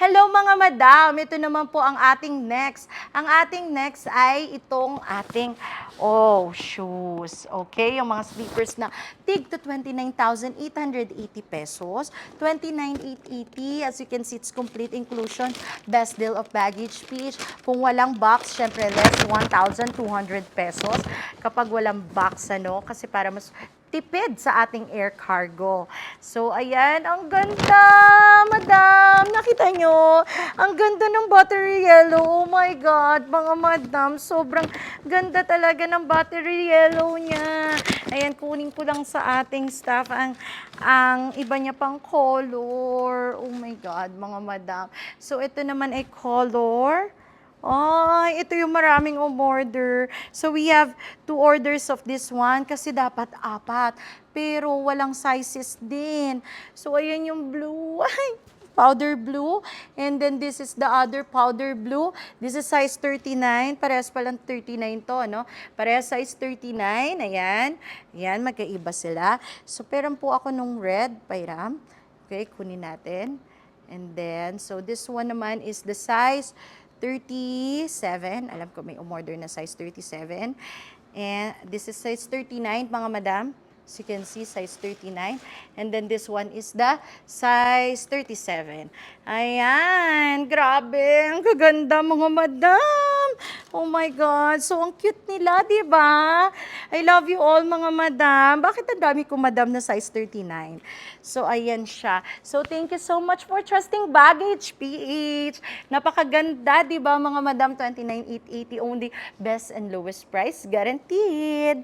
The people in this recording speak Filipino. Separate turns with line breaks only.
Hello mga madam, ito naman po ang ating next. Ang ating next ay itong ating, shoes. Okay, yung mga slippers na tig to 29,880 pesos. 29,880, as you can see, it's complete inclusion. Best deal of baggage fees. Kung walang box, syempre less 1,200 pesos. Kapag walang box, kasi para mas tipid sa ating air cargo. So, ayan, ang ganda, madam. Nakita nyo? Ang ganda ng battery yellow. Oh my God, mga madam. Sobrang ganda talaga ng battery yellow niya. Ayan, kunin ko lang sa ating staff ang iba niya pang color. Oh my God, mga madam. So, ito naman ay color. Ay, ito yung maraming umorder. So, we have 2 orders of this one kasi dapat 4. Pero walang sizes din. So, ayan yung blue. Ay, powder blue. And then, this is the other powder blue. This is size 39. Parehas palang 39 to, no? Parehas size 39. Ayan. Ayan, magkaiba sila. So, peran po ako nung red, Pairam. Okay, kunin natin. And then, so this one naman is the size 37. Alam ko may umorder na size 37. And this is size 39, mga madam. As you can see, size 39. And then this one is the size 37. Ayan, grabe. Ang gaganda, mga madam. Oh my God. So, ang cute nila, di ba? I love you all, mga madam. Bakit ang dami ko madam na size 39? So, ayan siya. So, thank you so much for trusting Baggage PH. Napakaganda, di ba, mga madam? 29,880 only. Best and lowest price guaranteed.